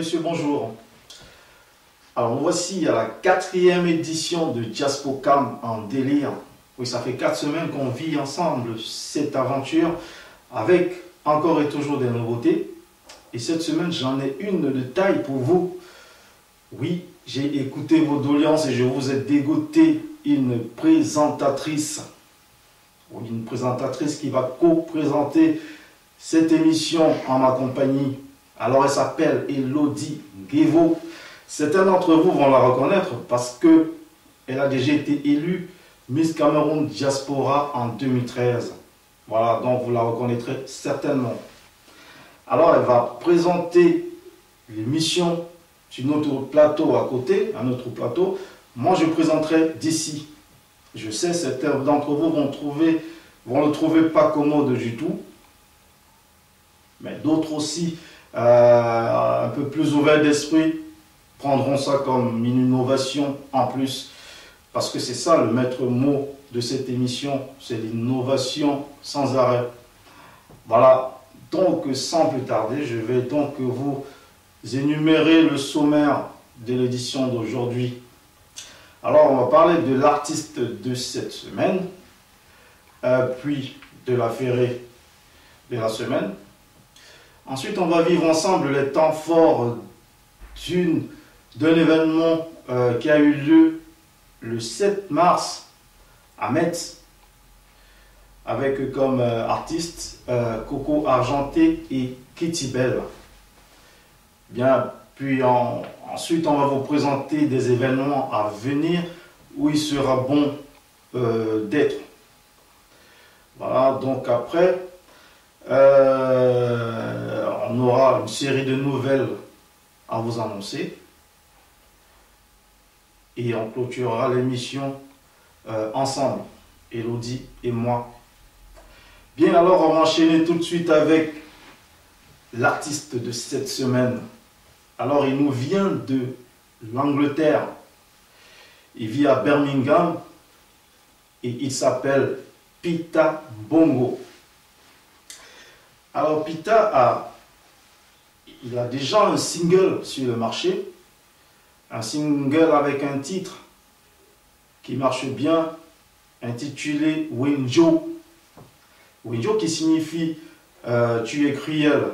messieurs, bonjour. Alors, nous voici à la 4e édition de Diaspocam en délire. Oui, ça fait 4 semaines qu'on vit ensemble cette aventure avec encore et toujours des nouveautés. Et cette semaine, j'en ai une de taille pour vous. Oui, j'ai écouté vos doléances et je vous ai dégoté une présentatrice. Oui, une présentatrice qui va co-présenter cette émission en ma compagnie. Alors, elle s'appelle Elodie Guévaux. Certains d'entre vous vont la reconnaître parce qu'elle a déjà été élue Miss Cameroun Diaspora en 2013. Voilà, donc vous la reconnaîtrez certainement. Alors, elle va présenter l'émission sur notre plateau à côté, un autre plateau. Moi, je présenterai d'ici. Je sais, certains d'entre vous vont le trouver pas commode du tout. Mais d'autres aussi, un peu plus ouverts d'esprit, prendront ça comme une innovation en plus. Parce que c'est ça le maître mot de cette émission, c'est l'innovation sans arrêt. Voilà, donc sans plus tarder, je vais donc vous énumérer le sommaire de l'édition d'aujourd'hui. Alors, on va parler de l'artiste de cette semaine, puis de l'affairé de la semaine. Ensuite, on va vivre ensemble les temps forts d'un événement qui a eu lieu le 7 mars à Metz, avec comme artistes Coco Argenté et Kitty Bell. Bien, puis ensuite, on va vous présenter des événements à venir où il sera bon d'être. Voilà, donc après, on aura une série de nouvelles à vous annoncer. Et on clôturera l'émission ensemble, Elodie et moi. Bien, alors on va enchaîner tout de suite avec l'artiste de cette semaine. Alors, il nous vient de l'Angleterre. Il vit à Birmingham et il s'appelle Peter Bongo. Alors, Peter il a déjà un single sur le marché. Un single avec un titre qui marche bien, intitulé Winjo. Winjo qui signifie tu es cruel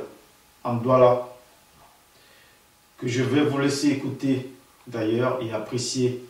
en Douala, que je vais vous laisser écouter d'ailleurs et apprécier.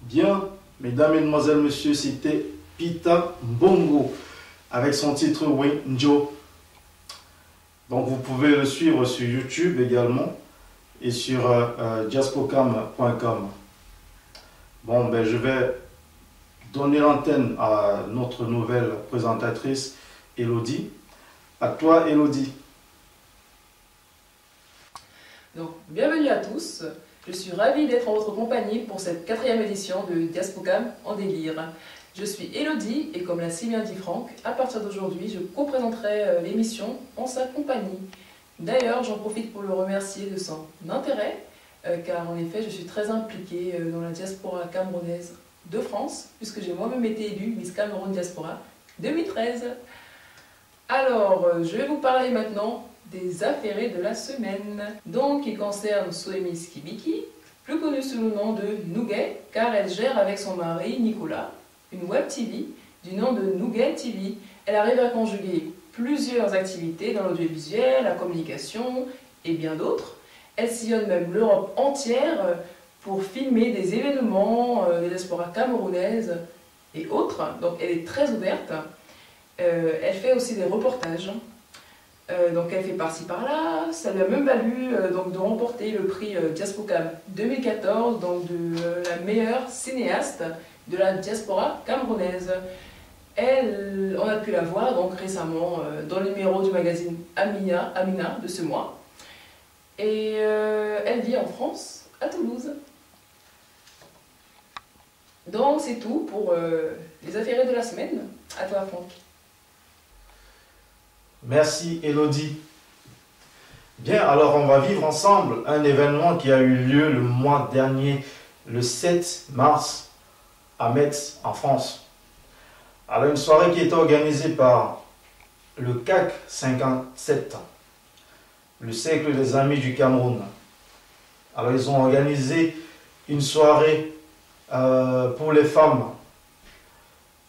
Bien, mesdames, mesdemoiselles, messieurs, c'était Peter Bongo avec son titre Winjo. Donc vous pouvez le suivre sur YouTube également et sur diaspocam.com. Bon, ben je vais donner l'antenne à notre nouvelle présentatrice, Elodie. À toi, Elodie. Donc, bienvenue à tous. Je suis ravie d'être en votre compagnie pour cette 4e édition de Diaspocam en délire. Je suis Elodie et comme l'a si bien dit Franck, à partir d'aujourd'hui, je co-présenterai l'émission en sa compagnie. D'ailleurs, j'en profite pour le remercier de son intérêt, car en effet, je suis très impliquée dans la diaspora camerounaise de France, puisque j'ai moi-même été élue Miss Cameroun Diaspora 2013. Alors, je vais vous parler maintenant des affairés de la semaine. Donc, qui concerne Soemis Kibiki, plus connue sous le nom de Nouguet, car elle gère avec son mari Nicolas une web TV du nom de Nouguet TV. Elle arrive à conjuguer plusieurs activités dans l'audiovisuel, la communication et bien d'autres. Elle sillonne même l'Europe entière pour filmer des événements de la diaspora camerounaise et autres. Donc elle est très ouverte. Elle fait aussi des reportages. Donc elle fait par-ci par-là. Ça lui a même valu donc, de remporter le prix Diaspocam 2014, donc de la meilleure cinéaste de la diaspora camerounaise. On a pu la voir donc récemment dans le numéro du magazine Amina de ce mois. Et elle vit en France, à Toulouse. Donc c'est tout pour les affaires de la semaine. À toi, Franck. Merci, Elodie. Bien, alors on va vivre ensemble un événement qui a eu lieu le mois dernier, le 7 mars, à Metz, en France. Alors une soirée qui était organisée par le CAC 57, le Cercle des Amis du Cameroun. Alors ils ont organisé une soirée pour les femmes,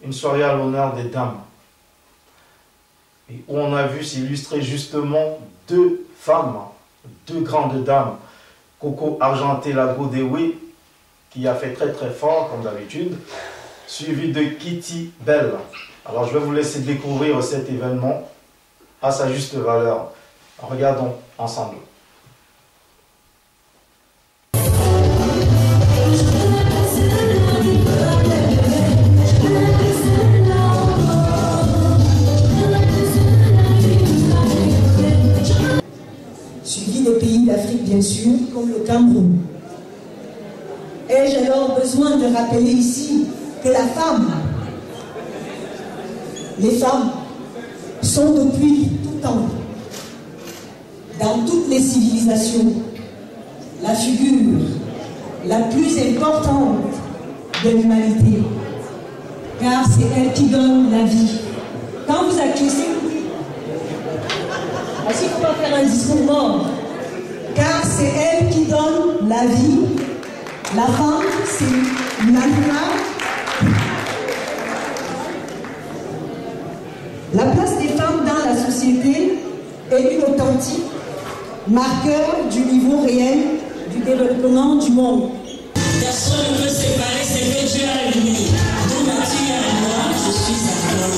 une soirée à l'honneur des dames, et où on a vu s'illustrer justement deux femmes, deux grandes dames, Coco Argenté Lago-Dewe, qui a fait très très fort comme d'habitude, suivi de Kitty Bell. Alors je vais vous laisser découvrir cet événement à sa juste valeur. Regardons ensemble. Suivi des pays d'Afrique bien sûr, comme le Cameroun. Ai-je alors besoin de rappeler ici que la femme, les femmes, sont depuis tout temps, dans toutes les civilisations, la figure la plus importante de l'humanité, car c'est elle qui donne la vie. Quand vous acquiescez, est-ce qu'il ne faut pas faire un discours mort? Car c'est elle qui donne la vie. La femme, c'est l'animal. La place des femmes dans la société est une authentique marqueur du niveau réel du développement du monde. Personne ne peut séparer ce que Dieu a uni. D'où Mathieu et moi, je suis sa femme.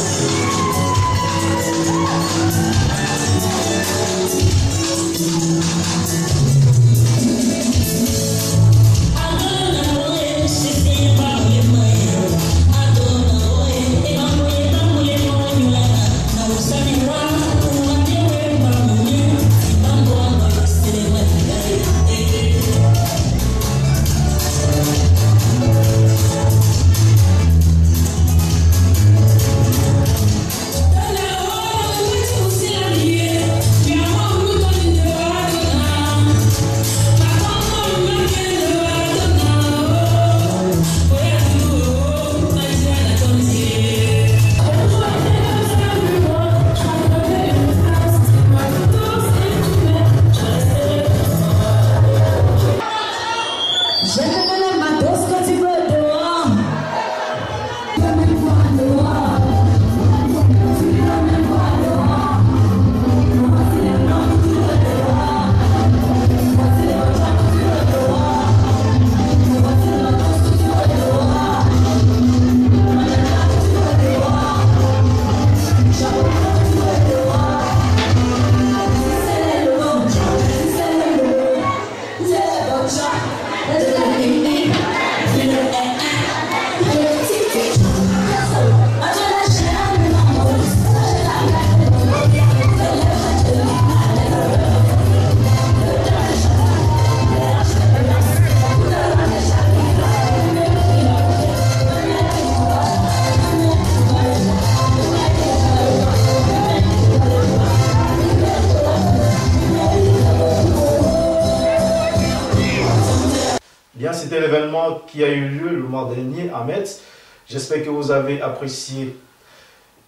C'était l'événement qui a eu lieu le mois dernier à Metz. J'espère que vous avez apprécié.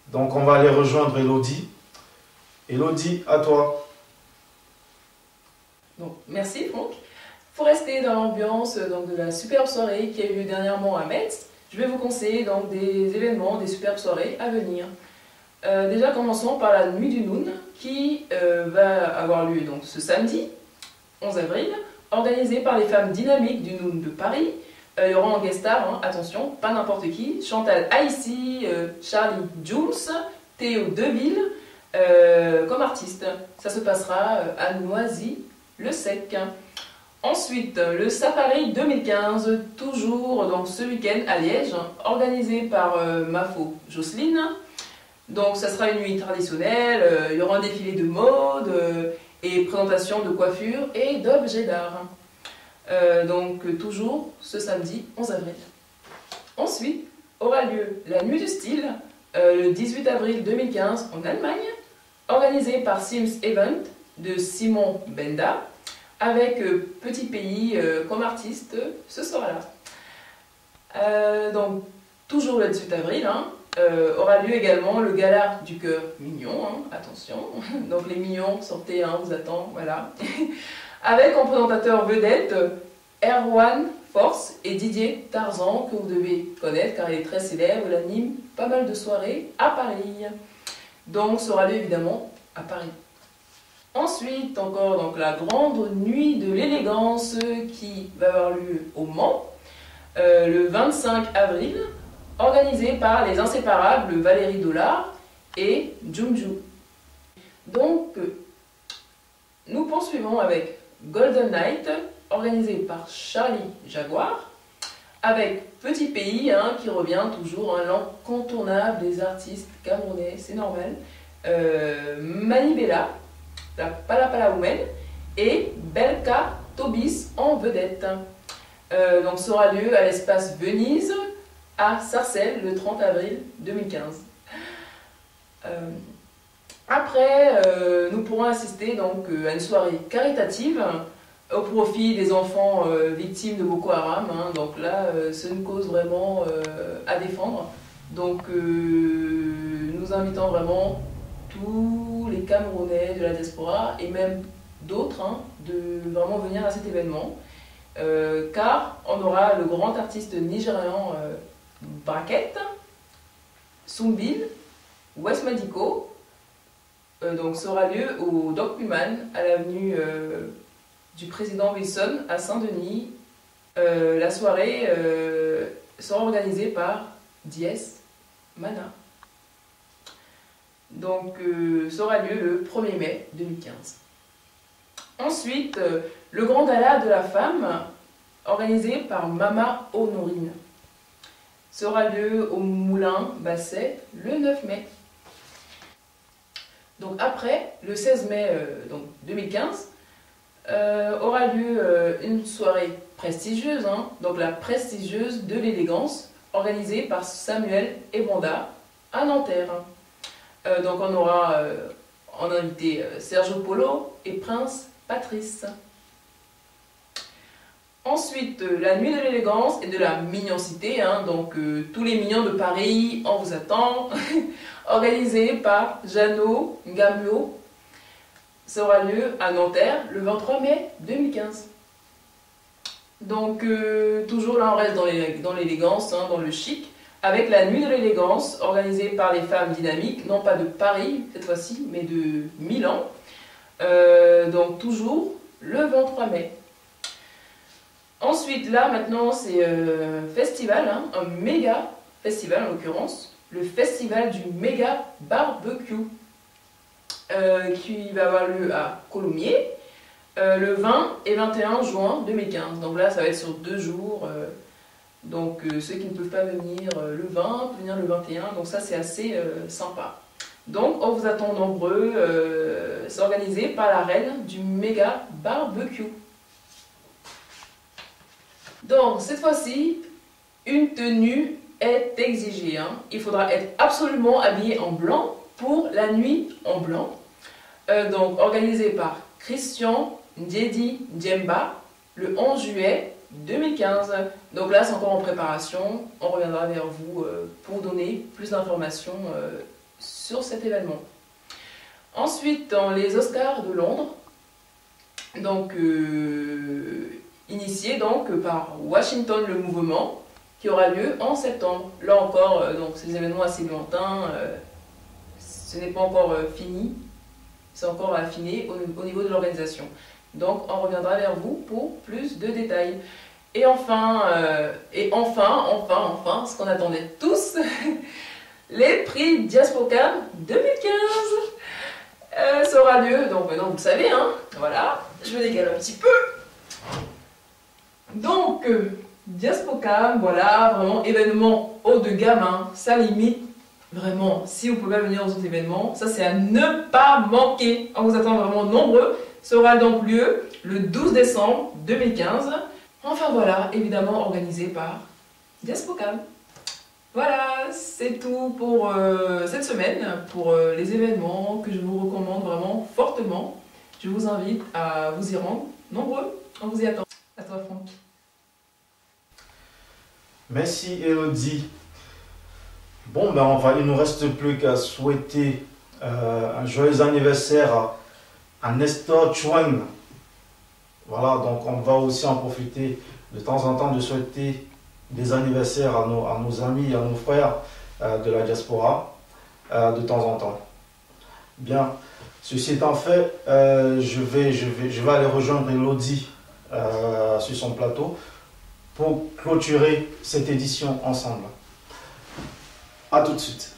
Donc on va aller rejoindre Elodie. Elodie, à toi. Donc, merci Franck. Pour rester dans l'ambiance de la superbe soirée qui a eu lieu dernièrement à Metz, je vais vous conseiller donc des événements, des superbes soirées à venir. Déjà commençons par la nuit du Noun qui va avoir lieu donc ce samedi 11 avril, organisée par les femmes dynamiques du Noun de Paris. Il y aura en guest star, hein, attention, pas n'importe qui, Chantal Aïssi, Charlie Jules, Théo Deville comme artiste. Ça se passera à Noisy-le-Sec. Ensuite, le Safari 2015, toujours donc, ce week-end à Liège, organisé par Mafo Jocelyne. Donc ça sera une nuit traditionnelle, il y aura un défilé de mode et présentation de coiffure et d'objets d'art. Donc toujours ce samedi 11 avril. Ensuite aura lieu la Nuit du Style, le 18 avril 2015 en Allemagne, organisée par Sims Event de Simon Benda, avec Petit Pays comme artiste ce soir-là. Donc toujours le 18 avril, hein, aura lieu également le gala du cœur mignon, hein, attention, donc les mignons, sortez, hein, on vous attend, voilà. Avec en présentateur vedette Erwan Force et Didier Tarzan, que vous devez connaître car il est très célèbre, il anime pas mal de soirées à Paris. Donc sera lieu évidemment à Paris. Ensuite, encore donc, la grande nuit de l'élégance qui va avoir lieu au Mans, le 25 avril, organisée par les inséparables Valérie Dollard et Jumju. Donc, nous poursuivons avec Golden Night, organisé par Charlie Jaguar, avec Petit Pays, hein, qui revient toujours, hein, l'incontournable des artistes camerounais, c'est normal, Manibela, la Palapala Woman, et Belka Tobis en vedette. Donc ça aura lieu à l'espace Venise, à Sarcelles, le 30 avril 2015. Après, nous pourrons assister donc, à une soirée caritative au profit des enfants victimes de Boko Haram. Hein. Donc là, c'est une cause vraiment à défendre. Donc nous invitons vraiment tous les Camerounais de la diaspora et même d'autres hein, de vraiment venir à cet événement. Car on aura le grand artiste nigérian Bracket, Sumbil, West Madiko. Donc ça aura lieu au Doc Human à l'avenue du président Wilson à Saint-Denis. La soirée sera organisée par Dies Mana. Donc ça aura lieu le 1er mai 2015. Ensuite, le grand gala de la femme organisé par Mama Honorine. Ça aura lieu au Moulin Basset le 9 mai. Donc après, le 16 mai 2015, aura lieu une soirée prestigieuse, hein, donc la prestigieuse de l'élégance, organisée par Samuel Ebonda à Nanterre. Donc on aura en invité Sergio Polo et Prince Patrice. Ensuite, la nuit de l'élégance et de la mignoncité, hein, donc tous les mignons de Paris, on vous attend, organisé par Jeannot Gamio. Ça aura lieu à Nanterre le 23 mai 2015. Donc, toujours là, on reste dans l'élégance, hein, dans le chic, avec la nuit de l'élégance, organisée par les femmes dynamiques, non pas de Paris cette fois-ci, mais de Milan. Donc, toujours le 23 mai. Ensuite, là, maintenant, c'est festival, hein, un méga festival en l'occurrence, le festival du méga barbecue, qui va avoir lieu à Colomiers, le 20 et 21 juin 2015. Donc là, ça va être sur 2 jours. Donc ceux qui ne peuvent pas venir le 20, peuvent venir le 21. Donc ça, c'est assez sympa. Donc on vous attend nombreux. C'est organisé par la reine du méga barbecue. Donc, cette fois-ci, une tenue est exigée. Hein. Il faudra être absolument habillé en blanc pour la nuit en blanc. Donc, organisée par Christian Ndiedi Djemba le 11 juillet 2015. Donc là, c'est encore en préparation. On reviendra vers vous pour donner plus d'informations sur cet événement. Ensuite, dans les Oscars de Londres, donc... initié donc par Washington le mouvement, qui aura lieu en septembre. Là encore, donc c'est des événements assez lointains, ce n'est pas encore fini, c'est encore affiné au niveau de l'organisation. Donc on reviendra vers vous pour plus de détails. Et enfin, ce qu'on attendait tous, les prix Diaspocam 2015. Ça aura lieu, donc maintenant vous le savez, hein, voilà, je me décale un petit peu. Donc, Diaspocam, voilà, vraiment événement haut de gamme, hein, ça limite, vraiment, si vous pouvez venir aux autres événements, ça c'est à ne pas manquer. On vous attend vraiment nombreux. Ça aura donc lieu le 12 décembre 2015. Enfin voilà, évidemment organisé par Diaspocam. Voilà, c'est tout pour cette semaine, pour les événements que je vous recommande vraiment fortement. Je vous invite à vous y rendre nombreux. On vous y attend. À toi, Franck. Merci, Elodie. Bon, ben, il ne nous reste plus qu'à souhaiter un joyeux anniversaire à Nestor Chouang. Voilà, donc on va aussi en profiter de temps en temps de souhaiter des anniversaires à nos amis, à nos frères de la diaspora, de temps en temps. Bien, ceci étant fait, je vais aller rejoindre Elodie sur son plateau pour clôturer cette édition ensemble. A tout de suite.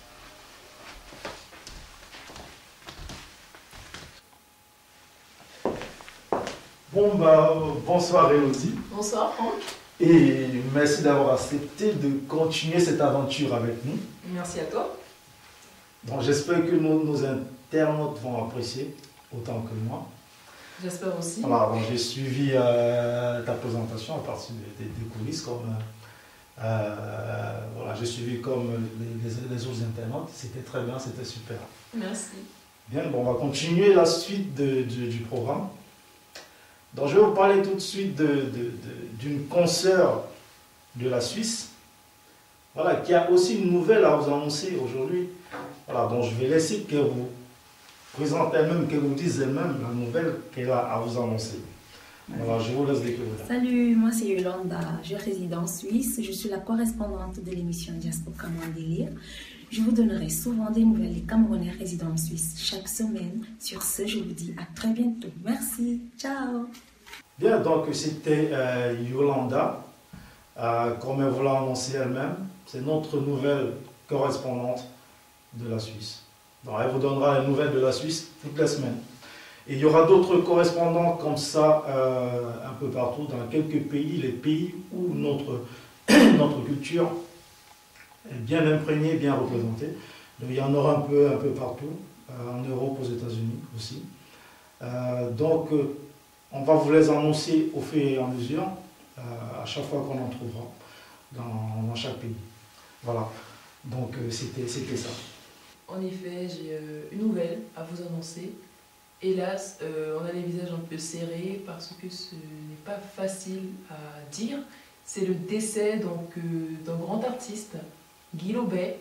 Bon, bah, bonsoir Elodie. Bonsoir, Franck. Et merci d'avoir accepté de continuer cette aventure avec nous. Merci à toi. Bon, j'espère que nos internautes vont apprécier autant que moi. J'espère aussi. Voilà, bon, j'ai suivi ta présentation à partir des coulisses, voilà, j'ai suivi comme les autres internautes. C'était très bien, c'était super. Merci. Bien, bon, on va continuer la suite du programme. Donc, je vais vous parler tout de suite d'une consoeur de la Suisse, voilà, qui a aussi une nouvelle à vous annoncer aujourd'hui. Voilà, donc je vais laisser qu'elle vous présente elle-même, qu'elle vous dise elle-même la nouvelle qu'elle a à vous annoncer. Voilà, je vous laisse découvrir. Salut, moi c'est Yolanda, je réside en Suisse, je suis la correspondante de l'émission Diaspocam en délire. Je vous donnerai souvent des nouvelles des Camerounais résidant en Suisse chaque semaine. Sur ce, je vous dis à très bientôt. Merci, ciao. Bien, donc c'était Yolanda, comme elle vous l'a annoncé elle-même, c'est notre nouvelle correspondante de la Suisse. Donc elle vous donnera les nouvelles de la Suisse toutes les semaines. Et il y aura d'autres correspondants comme ça un peu partout, dans quelques pays, les pays où notre culture est bien imprégnée, bien représentée. Donc il y en aura un peu partout, en Europe, aux États-Unis aussi. Donc on va vous les annoncer au fur et à mesure, à chaque fois qu'on en trouvera dans chaque pays. Voilà, donc c'était ça. En effet, j'ai une nouvelle à vous annoncer. Hélas, on a les visages un peu serrés parce que ce n'est pas facile à dire. C'est le décès d'un grand artiste, Guy Lobet,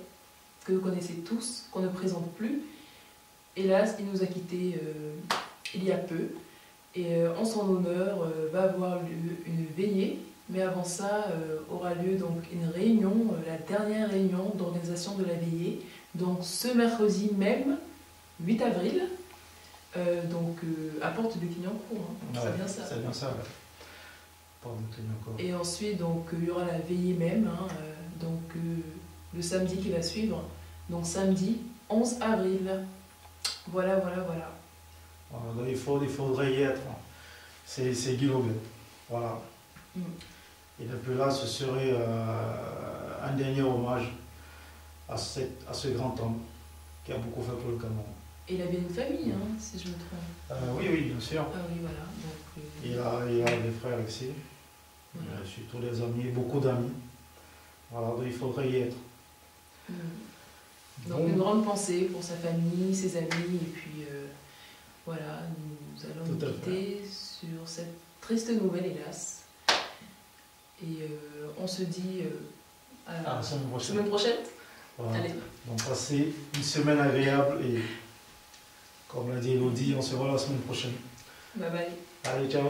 que vous connaissez tous, qu'on ne présente plus. Hélas, il nous a quittés il y a peu. Et en son honneur, va avoir lieu une veillée. Mais avant ça, aura lieu donc une réunion, la dernière réunion d'organisation de la veillée. Donc ce mercredi même, 8 avril, à Porte de Clignancourt. Hein. Ouais, c'est bien ça. C'est bien ça, ouais. Porte de Clignancourt. Et ensuite, donc, il y aura la veillée même, hein, le samedi qui va suivre. Donc samedi 11 avril. Voilà. Voilà, il faudrait y être. C'est Guy Lobet. Voilà. Mm. Et depuis là, ce serait un dernier hommage à ce grand homme qui a beaucoup fait pour le Cameroun. Et il avait une famille, hein, si je me trompe. Oui, bien sûr. Ah oui, voilà. Donc, Il a des frères ici, voilà. surtout des amis, beaucoup d'amis. Voilà, donc il faudrait y être. Mm. Donc une grande pensée pour sa famille, ses amis, et puis voilà, nous allons nous quitter sur cette triste nouvelle, hélas. Et on se dit à la semaine prochaine. Voilà. Allez. Donc passez une semaine agréable et comme l'a dit Elodie, on se voit la semaine prochaine. Bye bye. Allez, ciao.